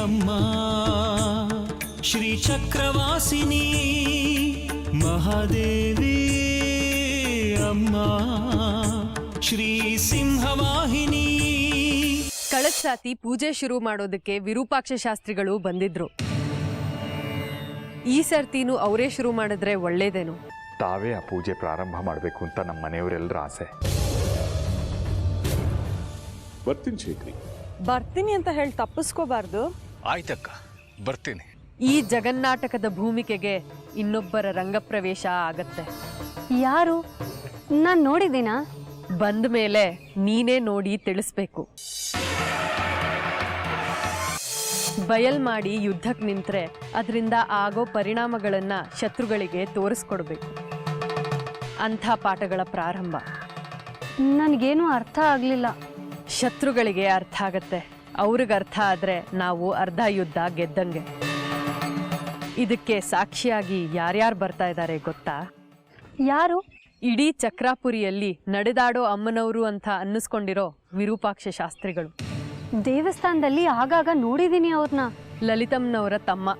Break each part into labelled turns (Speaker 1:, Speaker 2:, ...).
Speaker 1: ಅಮ್ಮ ಶ್ರೀ ಚಕ್ರವಾಸಿನಿ ಮಹಾದೇವಿ ಅಮ್ಮ ಶ್ರೀ ಸಿಂಹವಾಹಿನಿ.
Speaker 2: ಕಳೆದ ಸಾತಿ ಪೂಜೆ ಶುರು ಮಾಡೋದಕ್ಕೆ ವಿರೂಪಾಕ್ಷ ಶಾಸ್ತ್ರಿಗಳು ಬಂದಿದ್ರು. ಈ ಸರ್ತಿನೂ ಅವರೇ ಶುರು ಮಾಡಿದ್ರೆ ಒಳ್ಳೇದೇನು.
Speaker 3: ತಾವೇ ಆ ಪೂಜೆ ಪ್ರಾರಂಭ ಮಾಡಬೇಕು ಅಂತ ನಮ್ಮ ಮನೆಯವರೆಲ್ಲರ ಆಸೆ.
Speaker 4: ಬರ್ತೀನಿ ಶೇಖರಿ.
Speaker 5: ಬರ್ತೀನಿ ಅಂತ ಹೇಳಿ ತಪ್ಪಿಸ್ಕೋಬಾರ್ದು.
Speaker 6: ಆಯ್ತಕ್ಕ, ಬರ್ತೀನಿ.
Speaker 2: ಈ ಜಗನ್ನಾಟಕದ ಭೂಮಿಕೆಗೆ ಇನ್ನೊಬ್ಬರ ರಂಗಪ್ರವೇಶ ಆಗತ್ತೆ.
Speaker 7: ಯಾರು? ನಾನು ನೋಡಿದ್ದೀನಾ?
Speaker 2: ಬಂದ ಮೇಲೆ ನೀನೇ ನೋಡಿ ತಿಳಿಸ್ಬೇಕು. ಬಯಲ್ ಮಾಡಿ ಯುದ್ಧಕ್ಕೆ ನಿಂತ್ರೆ ಅದರಿಂದ ಆಗೋ ಪರಿಣಾಮಗಳನ್ನ ಶತ್ರುಗಳಿಗೆ ತೋರಿಸ್ಕೊಡ್ಬೇಕು. ಅಂಥ ಪಾಠಗಳ ಪ್ರಾರಂಭ.
Speaker 7: ನನಗೇನು ಅರ್ಥ ಆಗಲಿಲ್ಲ.
Speaker 2: ಶತ್ರುಗಳಿಗೆ ಅರ್ಥ ಆಗತ್ತೆ, ಅವ್ರಿಗೆ ಅರ್ಥ ಆದ್ರೆ ನಾವು ಅರ್ಧ ಯುದ್ಧ ಗೆದ್ದಂಗೆ. ಇದಕ್ಕೆ ಸಾಕ್ಷಿಯಾಗಿ ಯಾರ್ಯಾರು ಬರ್ತಾ ಇದ್ದಾರೆ ಗೊತ್ತಾ?
Speaker 7: ಯಾರು?
Speaker 2: ಇಡೀ ಚಕ್ರಾಪುರಿಯಲ್ಲಿ ನಡೆದಾಡೋ ಅಮ್ಮನವರು ಅಂತ ಅನ್ನಿಸ್ಕೊಂಡಿರೋ ವಿರೂಪಾಕ್ಷ ಶಾಸ್ತ್ರಿಗಳು.
Speaker 7: ದೇವಸ್ಥಾನದಲ್ಲಿ ಆಗಾಗ ನೋಡಿದ್ದೀನಿ ಅವ್ರನ್ನ.
Speaker 2: ಲಲಿತಮ್ಮನವರ ತಮ್ಮ.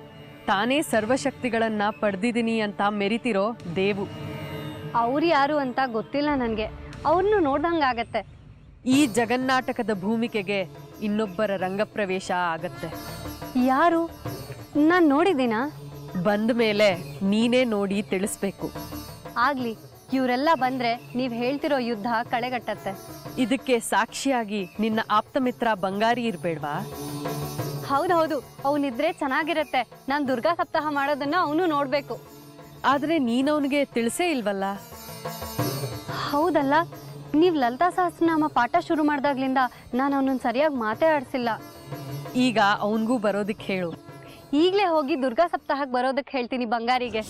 Speaker 2: ತಾನೇ ಸರ್ವಶಕ್ತಿಗಳನ್ನ ಪಡೆದಿದ್ದೀನಿ ಅಂತ ಮೆರಿತಿರೋ ದೇವು.
Speaker 7: ಅವ್ರು ಯಾರು ಅಂತ ಗೊತ್ತಿಲ್ಲ ನನಗೆ. ಅವ್ರನ್ನು ನೋಡ್ದಂಗಾಗತ್ತೆ.
Speaker 2: ಈ ಜಗನ್ನಾಟಕದ ಭೂಮಿಕೆಗೆ ಇನ್ನೊಬ್ಬರ ರಂಗಪ್ರವೇಶ ಆಗತ್ತೆ.
Speaker 7: ಯಾರು? ನಾನು ನೋಡಿದ್ದೀನಾ?
Speaker 2: ಬಂದ ಮೇಲೆ ನೀನೇ ನೋಡಿ ತಿಳಿಸ್ಬೇಕು.
Speaker 7: ಆಗ್ಲಿ, ಇವರೆಲ್ಲ ಬಂದ್ರೆ ನೀವ್ ಹೇಳ್ತಿರೋ ಯುದ್ಧ ಕಳೆಗಟ್ಟತ್ತೆ.
Speaker 2: ಇದಕ್ಕೆ ಸಾಕ್ಷಿಯಾಗಿ ನಿನ್ನ ಆಪ್ತಮಿತ್ರ ಬಂಗಾರಿ ಇರ್ಬೇಡ್ವಾ?
Speaker 7: ಹೌದೌದು, ಅವನಿದ್ರೆ ಚೆನ್ನಾಗಿರತ್ತೆ. ನಾನು ದುರ್ಗಾ ಸಪ್ತಾಹ ಮಾಡೋದನ್ನ ಅವನು ನೋಡ್ಬೇಕು.
Speaker 2: ಆದ್ರೆ ನೀನವನಿಗೆ ತಿಳಿಸೇ ಇಲ್ವಲ್ಲ?
Speaker 7: ಹೌದಲ್ಲ, ನೀವ್ ಲಲಿತಾ ಸಹಸ್ರನಾಮ ಪಾಠ ಶುರು ಮಾಡ್ದಾಗ್ಲಿಂದ ನಾನು ಅವನನ್ನ ಸರಿಯಾಗಿ ಮಾತೇ ಆಡ್ಸಿಲ್ಲ.
Speaker 2: ಈಗ ಅವನಿಗೂ ಬರೋದಕ್ಕೆ ಹೇಳು.
Speaker 7: ಈಗಲೇ ಹೋಗಿ ದುರ್ಗಾ ಸಪ್ತಾಹಕ್ಕೆ ಬರೋದಕ್ಕೆ ಹೇಳ್ತೀನಿ ಬಂಗಾರಿಗೆ.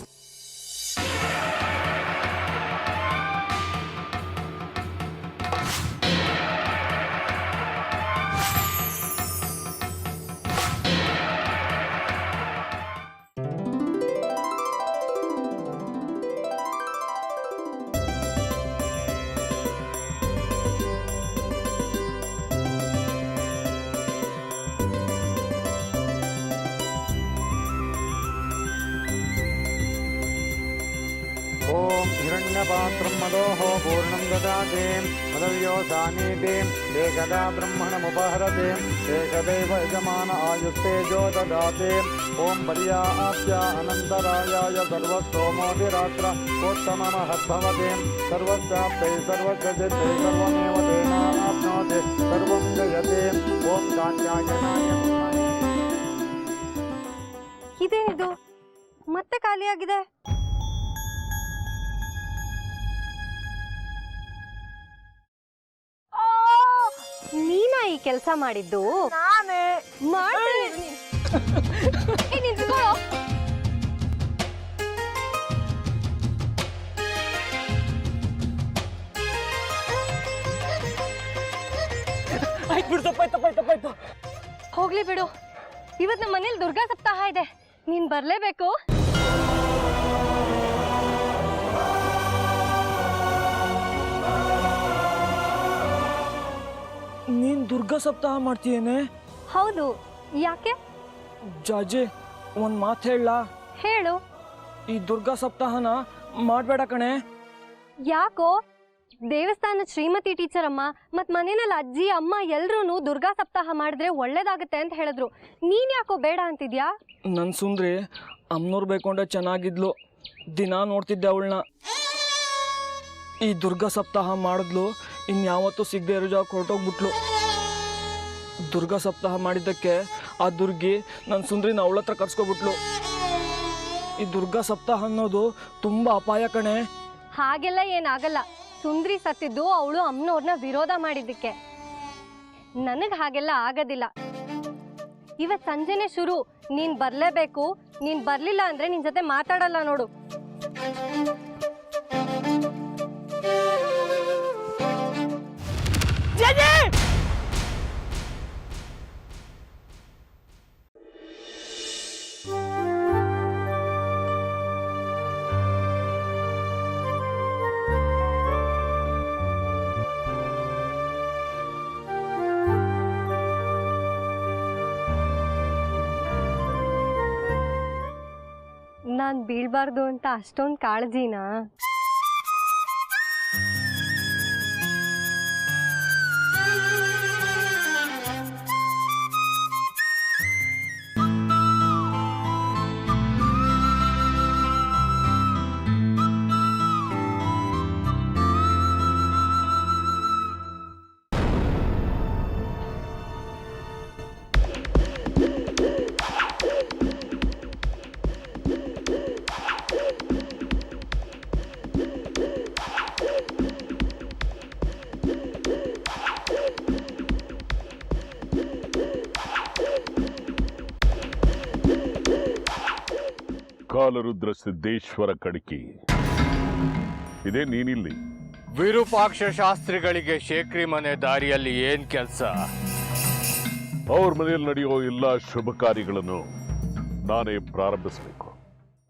Speaker 8: ओम हिरण्यपात्रं मदोः पूर्णं ददाति मदव्योसानीति एकदा ब्रह्मणमुपहरति एकदैव यजमान आयुस्तेजो ददाति ओम पर्याप्य अनन्तरायाय सर्वस्तोमोऽधिरात्र उत्तममहद्भवति सर्वस्याप्तै सर्वसिद्धिर्यै सर्वमेव तेनाप्नोति सर्वं जयति ओम कात्यायनाय
Speaker 7: ಇದೇನಿದು ಮತ್ತೆ ಖಾಲಿಯಾಗಿದೆ? ನೀನಾ ಈ ಕೆಲಸ ಮಾಡಿದ್ದು?
Speaker 5: ನಾನೇ
Speaker 7: ಮಾಡ್ತೀನಿ. ಹೋಗ್ಲಿ ಬಿಡು, ಇವತ್ತು ನಮ್ಮ ಮನೇಲಿ ದುರ್ಗಾ ಸಪ್ತಾಹ ಇದೆ. ನೀನ್ ಬರ್ಲೇಬೇಕು.
Speaker 9: ನೀನ್ ದುರ್ಗಾ ಸಪ್ತಾಹ ಮಾಡ್ತೀಯೇನೆ?
Speaker 7: ಹೌದು, ಯಾಕೆ?
Speaker 9: ಜಾಜಿ, ಒಂದ್ ಮಾತು ಹೇಳಲಾ?
Speaker 7: ಹೇಳು.
Speaker 9: ಈ ದುರ್ಗಾ ಸಪ್ತಾಹನ ಮಾಡ್ಬೇಡ ಕಣೆ.
Speaker 7: ಯಾಕೋ? ದೇವಸ್ಥಾನದ ಶ್ರೀಮತಿ ಟೀಚರ್ ಅಮ್ಮ ಮತ್ ಮನೇನಲ್ಲಿ ಅಜ್ಜಿ ಅಮ್ಮ ಎಲ್ರೂ ದುರ್ಗಾ ಸಪ್ತಾಹ ಮಾಡಿದ್ರೆ ಒಳ್ಳೇದಾಗತ್ತೆ ಅಂತ ಹೇಳಿದ್ರು. ನೀನ್ ಯಾಕೋ ಬೇಡ ಅಂತಿದ್ಯಾ?
Speaker 9: ನನ್ ಸುಂದ್ರಿ ಅಮ್ಮನವ್ರು ಬೇಕೊಂಡೆ ಚೆನ್ನಾಗಿದ್ಲು. ದಿನ ನೋಡ್ತಿದ್ದೆ ಅವಳನ್ನ. ಈ ದುರ್ಗಾ ಸಪ್ತಾಹ ಮಾಡಿದ್ಲು, ಇನ್ಯಾವತ್ತೂ ಸಿಗದೆ ಇರೋ ಜಾಗ ಹೊರಟೋಗ್ಬಿಟ್ಲು. ದುರ್ಗಾ ಸಪ್ತಾಹ ಮಾಡಿದ್ದಕ್ಕೆ ಆ ದುರ್ಗಿ ನನ್ನ ಸುಂದ್ರಿನ ಅವಳ ಹತ್ರ ಕರ್ಸ್ಕೊಬಿಟ್ಲು. ಈ ದುರ್ಗಾ ಸಪ್ತಾಹ ಅನ್ನೋದು ತುಂಬಾ ಅಪಾಯ ಕಣೆ.
Speaker 7: ಹಾಗೆಲ್ಲ ಏನಾಗಲ್ಲ. ಸುಂದ್ರಿ ಸತ್ತಿದ್ದು ಅವಳು ಅಮ್ಮನವ್ರನ್ನ ವಿರೋಧ ಮಾಡಿದ್ದಕ್ಕೆ. ನನಗ್ ಹಾಗೆಲ್ಲ ಆಗೋದಿಲ್ಲ. ಇವತ್ ಸಂಜೆನೆ ಶುರು. ನೀನ್ ಬರ್ಲೇಬೇಕು. ನೀನ್ ಬರ್ಲಿಲ್ಲ ಅಂದ್ರೆ ನಿನ್ ಜೊತೆ ಮಾತಾಡಲ್ಲ ನೋಡು. ನಾನು ಬೀಳ್ಬಾರ್ದು ಅಂತ ಅಷ್ಟೊಂದು ಕಾಳಜಿನಾ?
Speaker 4: ಕಾಲರುದ್ರ ಸಿದ್ದೇಶ್ವರ ಕಡಕಿ, ಇದೇ ನೀನಿಲ್ಲಿ?
Speaker 6: ವಿರೂಪಾಕ್ಷ ಶಾಸ್ತ್ರಿಗಳಿಗೆ ಶೇಖರಿ ಮನೆ ದಾರಿಯಲ್ಲಿ ಏನ್ ಕೆಲಸ?
Speaker 4: ಅವ್ರ ಮನೆಯಲ್ಲಿ ನಡೆಯೋ ಎಲ್ಲ ಶುಭ ಕಾರ್ಯಗಳನ್ನು ನಾನೇ ಪ್ರಾರಂಭಿಸಬೇಕು.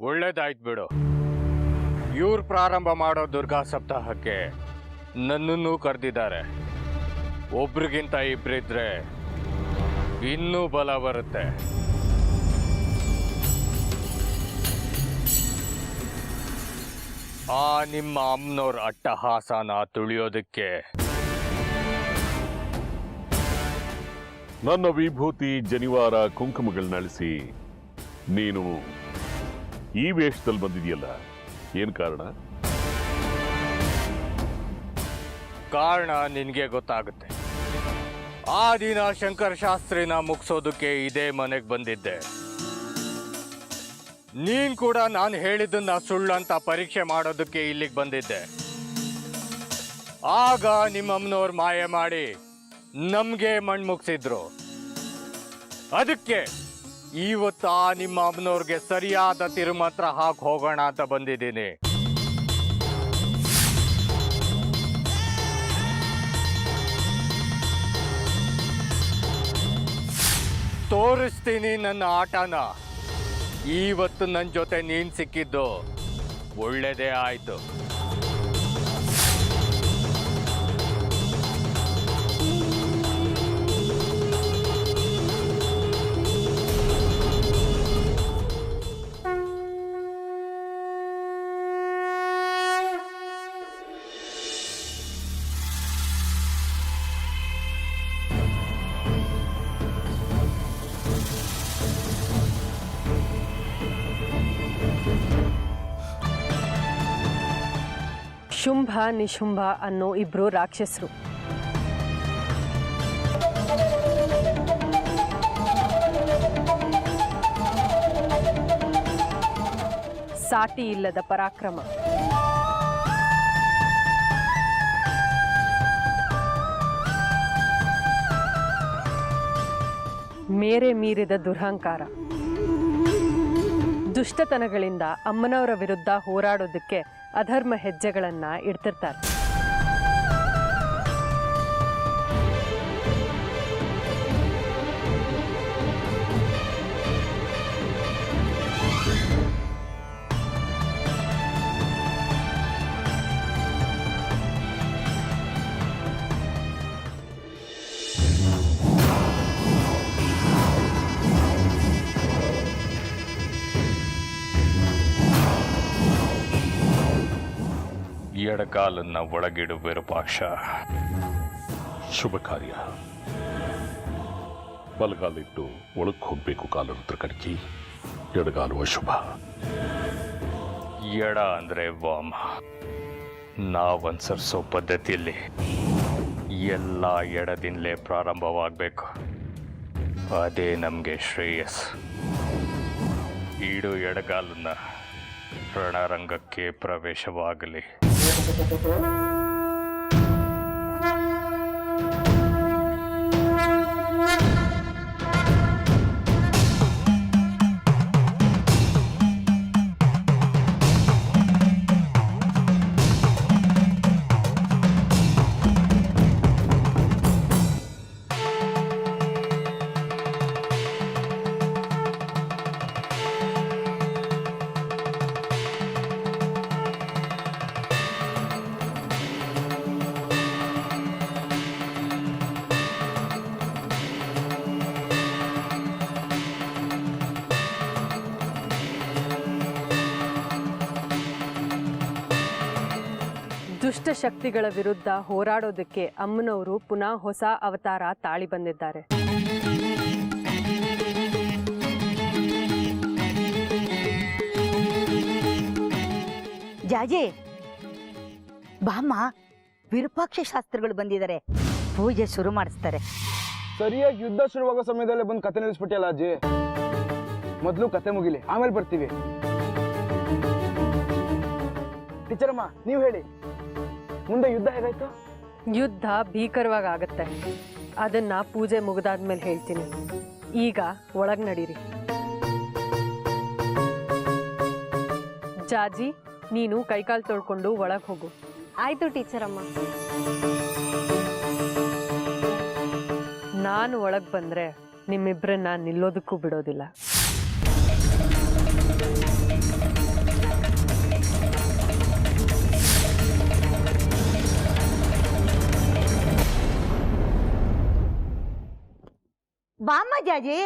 Speaker 6: ಒಳ್ಳೇದಾಯ್ತು ಬಿಡು. ಇವ್ರು ಪ್ರಾರಂಭ ಮಾಡೋ ದುರ್ಗಾ ಸಪ್ತಾಹಕ್ಕೆ ನನ್ನನ್ನು ಕರೆದಿದ್ದಾರೆ. ಒಬ್ರಿಗಿಂತ ಇಬ್ರಿದ್ರೆ ಇನ್ನೂ ಬಲ ಬರುತ್ತೆ. ಆ ನಿಮ್ಮ ಅಮ್ಮನವ್ರ ಅಟ್ಟಹಾಸನ ತುಳಿಯೋದಕ್ಕೆ
Speaker 4: ನನ್ನ ವಿಭೂತಿ ಜನಿವಾರ ಕುಂಕುಮಗಳನ್ನಳಿಸಿ ನೀನು ಈ ವೇಷದಲ್ಲಿ ಬಂದಿದೆಯಲ್ಲ, ಏನ್ ಕಾರಣ?
Speaker 6: ಕಾರಣ ನಿನಗೆ ಗೊತ್ತಾಗುತ್ತೆ. ಆ ದಿನ ಶಂಕರ ಶಾಸ್ತ್ರಿನ ಮುಗಿಸೋದಕ್ಕೆ ಇದೇ ಮನೆಗೆ ಬಂದಿದ್ದೆ. ನೀನ್ ಕೂಡ ನಾನು ಹೇಳಿದ್ದನ್ನ ಸುಳ್ಳಂತ ಪರೀಕ್ಷೆ ಮಾಡೋದಕ್ಕೆ ಇಲ್ಲಿಗೆ ಬಂದಿದ್ದೆ. ಆಗ ನಿಮ್ಮಮ್ಮನವ್ರು ಮಾಯ ಮಾಡಿ ನಮ್ಗೆ ಮಣ್ಣು ಮುಗಿಸಿದ್ರು. ಅದಕ್ಕೆ ಇವತ್ತು ಆ ನಿಮ್ಮ ಅಮ್ಮನವ್ರಿಗೆ ಸರಿಯಾದ ತಿರುಮಂತ್ರ ಹಾಕಿ ಹೋಗೋಣ ಅಂತ ಬಂದಿದ್ದೀನಿ. ತೋರಿಸ್ತೀನಿ ನನ್ನ ಆಟನ. ಇವತ್ತು ನನ್ನ ಜೊತೆ ನೀನ್ ಸಿಕ್ಕಿದ್ದು ಒಳ್ಳೇದೇ ಆಯ್ತು.
Speaker 2: ಶುಂಭ ನಿಶುಂಭ ಅನ್ನೋ ಇಬ್ರು ರಾಕ್ಷಸರು. ಸಾಟಿ ಇಲ್ಲದ ಪರಾಕ್ರಮ. ಮೇರೆ ಮೀರಿದ ದುರಹಂಕಾರ. ದುಷ್ಟತನಗಳಿಂದ ಅಮ್ಮನವರ ವಿರುದ್ಧ ಹೋರಾಡೋದಕ್ಕೆ ಅಧರ್ಮ ಹೆಜ್ಜೆಗಳನ್ನ ಇಡ್ತಿರ್ತಾರೆ.
Speaker 6: ಎಡಗಾಲನ್ನ ಒಳಗಿಡು ವಿರೂಪಾಕ್ಷ.
Speaker 4: ಶುಭ ಕಾರ್ಯ. ಬಲಗಾಲಿಟ್ಟು ಒಳಕ್ಕೆ ಹೋಗ್ಬೇಕು ಕಾಲರುದ್ರ ಕಡಕಿ. ಎಡಗಾಲು ಅಶುಭ.
Speaker 6: ಎಡ ಅಂದ್ರೆ ವಾಮ. ನಾವನುಸರಿಸೋ ಪದ್ಧತಿಯಲ್ಲಿ ಎಲ್ಲ ಎಡದಿಂದಲೇ ಪ್ರಾರಂಭವಾಗಬೇಕು. ಅದೇ ನಮಗೆ ಶ್ರೇಯಸ್. ಈಡು ಎಡಗಾಲನ್ನ ರಣರಂಗಕ್ಕೆ ಪ್ರವೇಶವಾಗಲಿ.
Speaker 2: ದುಷ್ಟಶಕ್ತಿಗಳ ವಿರುದ್ಧ ಹೋರಾಡೋದಕ್ಕೆ ಅಮ್ಮನವರು ಪುನಃ ಹೊಸ ಅವತಾರ ತಾಳಿ ಬಂದಿದ್ದಾರೆ.
Speaker 10: ಜಾಜಿ ಬಾಮ್ಮ, ವಿರೂಪಾಕ್ಷ ಶಾಸ್ತ್ರಿಗಳು ಬಂದಿದ್ದಾರೆ, ಪೂಜೆ ಶುರು ಮಾಡಿಸ್ತಾರೆ.
Speaker 9: ಸರಿಯಾಗಿ ಯುದ್ಧ ಶುರುವಾಗೋ ಸಮಯದಲ್ಲೇ ಬಂದು ಕತೆ ನಿಲ್ಲಿಸ್ಬಿಟ್ಟಿಯಲ್ಲ ಅಜ್ಜಿ. ಮೊದಲು ಕತೆ ಮುಗಿಲಿ, ಆಮೇಲೆ ಬರ್ತೀವಿ. ಟೀಚರಮ್ಮ, ನೀವು ಹೇಳಿ, ಮುಂದೆ ಯುದ್ಧ ಹೇಗಾಯ್ತು?
Speaker 2: ಯುದ್ಧ ಭೀಕರವಾಗಿ ಆಗತ್ತೆ. ಅದನ್ನ ಪೂಜೆ ಮುಗಿದಾದ್ಮೇಲೆ ಹೇಳ್ತೀನಿ. ಈಗ ಒಳಗ್ ನಡೀರಿ. ಜಾಜಿ, ನೀನು ಕೈಕಾಲು ತೊಳ್ಕೊಂಡು ಒಳಗೆ ಹೋಗು.
Speaker 7: ಆಯ್ತು ಟೀಚರ್ ಅಮ್ಮ.
Speaker 2: ನಾನು ಒಳಗೆ ಬಂದ್ರೆ ನಿಮ್ಮಿಬ್ಬರನ್ನ ನಿಲ್ಲೋದಕ್ಕೂ ಬಿಡೋದಿಲ್ಲ.
Speaker 10: ಬಾಮ್ಮ ಜಾಜಿ.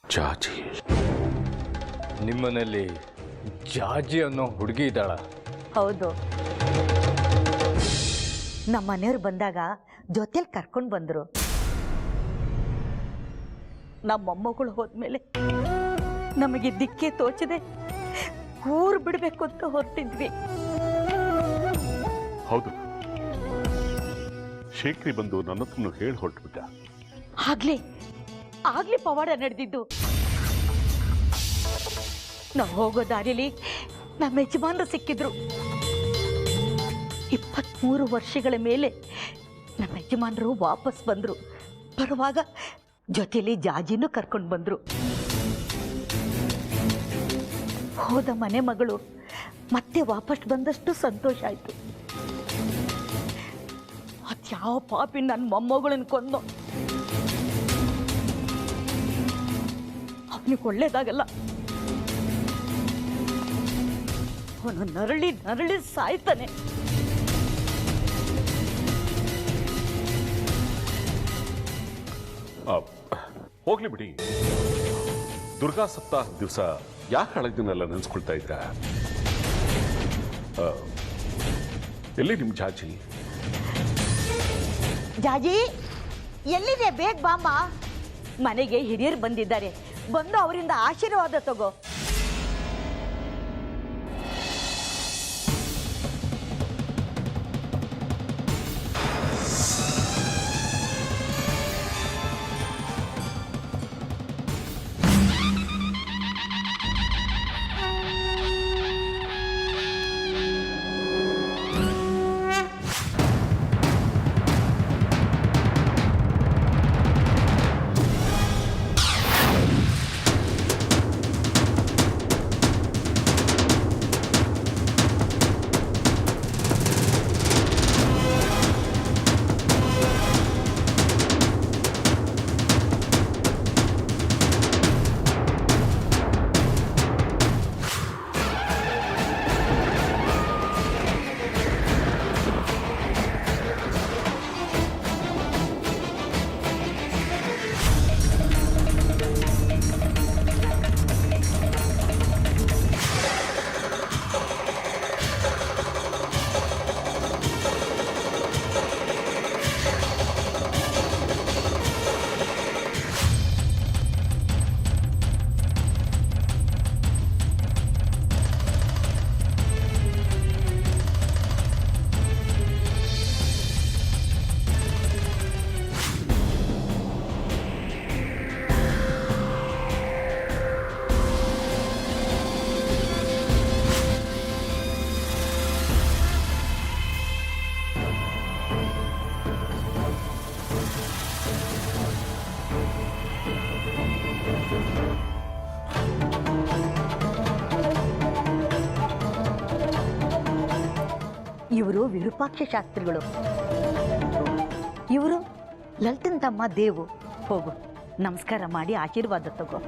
Speaker 4: ಜಾಜಿ,
Speaker 6: ನಿಮ್ಮನೇಲಿ ಜಾಜಿ ಅನ್ನೋ ಹುಡುಗಿ ಇದ್ದಾಳ?
Speaker 10: ಹೌದು, ನಮ್ಮ ಮನೆಯವ್ರು ಬಂದಾಗ ಜೊತೆಲಿ ಕರ್ಕೊಂಡು ಬಂದರು. ನಮ್ಮ ಮೊಮ್ಮಗಳು ಹೋದ್ಮೇಲೆ ನಮಗೆ ದಿಕ್ಕೇ ತೋಚದೆ ಊರು ಬಿಡಬೇಕು ಅಂತ ಹೊರಟಿದ್ವಿ.
Speaker 4: ಹೌದು, ಶೇಖರಿ ಬಂದು ನನ್ನ ಹತ್ರ ಹೇಳಿ ಹೊರಟ್ಬಿಟ್ಟ.
Speaker 10: ಆಗ್ಲೇ ಪವಾಡ ನಡೆದಿದ್ದು. ನಾವು ಹೋಗೋ ದಾರಿಲಿ ನಮ್ಮ ಯಜಮಾನರು ಸಿಕ್ಕಿದ್ರು. 23 ವರ್ಷಗಳ ಮೇಲೆ ನಮ್ಮ ಯಜಮಾನರು ವಾಪಸ್ ಬಂದರು. ಬರುವಾಗ ಜೊತೆಲಿ ಜಾಜಿನೂ ಕರ್ಕೊಂಡು ಬಂದರು. ಹೋದ ಮನೆ ಮಗಳು ಮತ್ತೆ ವಾಪಸ್ ಬಂದಷ್ಟು ಸಂತೋಷ ಆಯಿತು. ಅದ್ಯಾವ ಪಾಪಿ ನನ್ನ ಮೊಮ್ಮಗಳನ್ನ ಕೊಂದು ಅವನಿಗೆ ಒಳ್ಳೇದಾಗಲ್ಲ. ಅವನು ನರಳಿ ನರಳಿ ಸಾಯ್ತಾನೆ.
Speaker 4: ಹೋಗ್ಲಿ ಬಿಡಿ. ದುರ್ಗಾ ಸಪ್ತಾಹ ದಿವಸ ಯಾಕೆ ಹಳದಿನೆಲ್ಲ ನೆನೆಸ್ಕೊಳ್ತಾ ಇದ್ರ? ಎಲ್ಲಿ ನಿಮ್ ಜಾಜಿ?
Speaker 10: ಜಾಜಿ ಎಲ್ಲಿದೆ? ಬೇಗ ಬಾಮ್ಮ. ಮನೆಗೆ ಹಿರಿಯರು ಬಂದಿದ್ದಾರೆ, ಬಂದು ಅವರಿಂದ ಆಶೀರ್ವಾದ ತಗೋ. ಇವರು ವಿರೂಪಾಕ್ಷ ಶಾಸ್ತ್ರಿಗಳು. ಇವರು ಲಲಿತನ್ ತಮ್ಮ ದೇವು. ಹೋಗು, ನಮಸ್ಕಾರ ಮಾಡಿ ಆಶೀರ್ವಾದ ತಗೋ.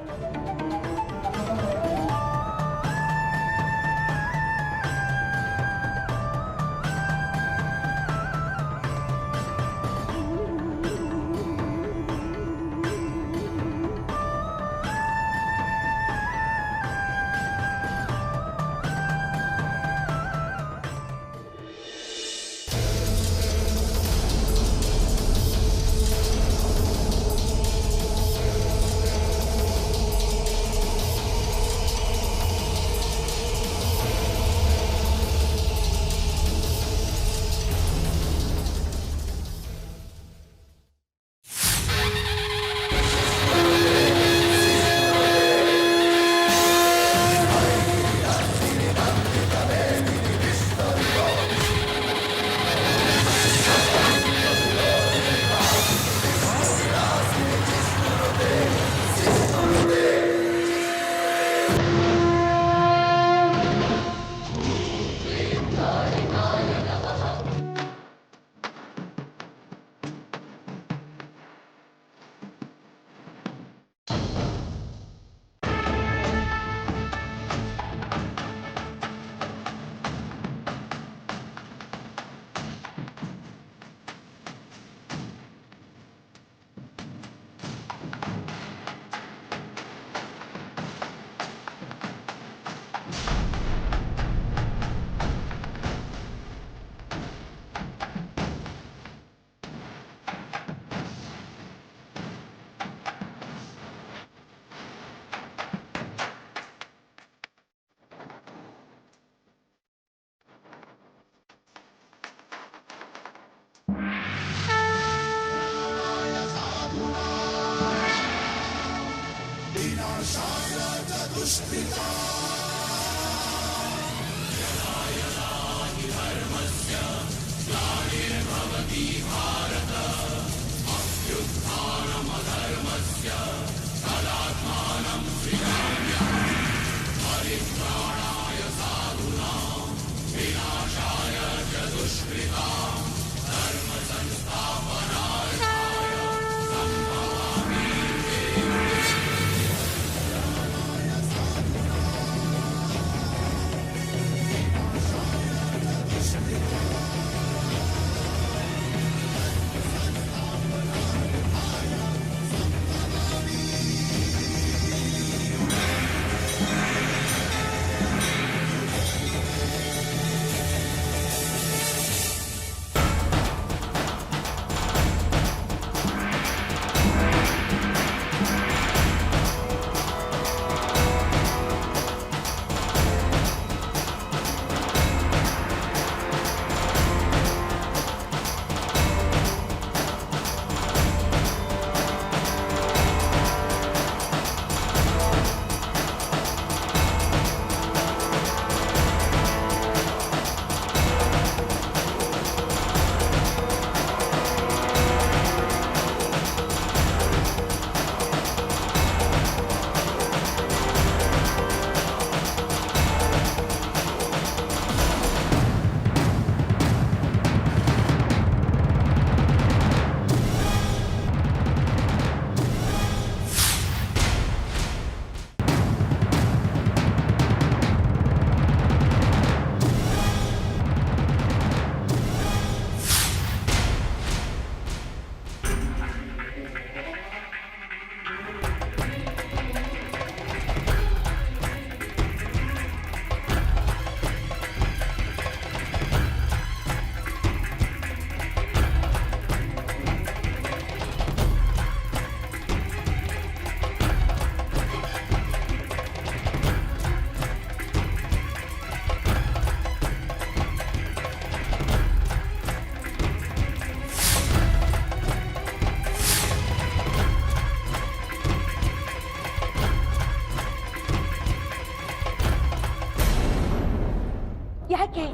Speaker 10: ಯಾಕೆ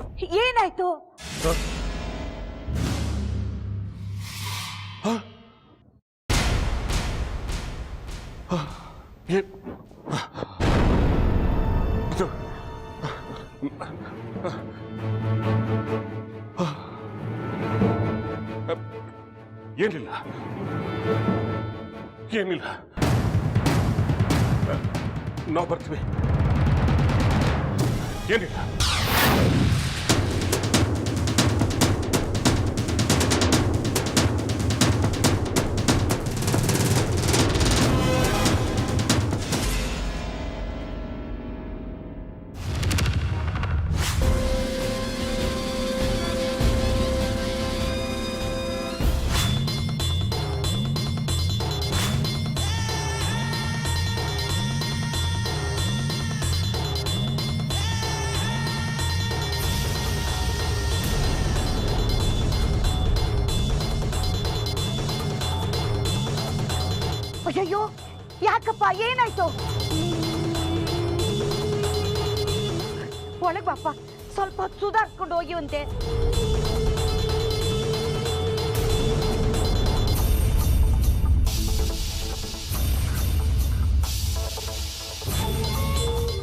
Speaker 10: ಏನಾಯ್ತು?
Speaker 4: ಏನಿಲ್ಲ ಏನಿಲ್ಲ, ನಾವು ಬರ್ತೀವಿ. ಏನಿಲ್ಲ.
Speaker 10: ಅಯ್ಯೋ ಯಾಕಪ್ಪ ಏನಾಯ್ತು? ಒಳಗ್ ಬಾಪ್ಪ, ಸ್ವಲ್ಪ ಹೊತ್ತು ಸುಧಾರಿಸ್ಕೊಂಡು ಹೋಗಿವಂತೆ.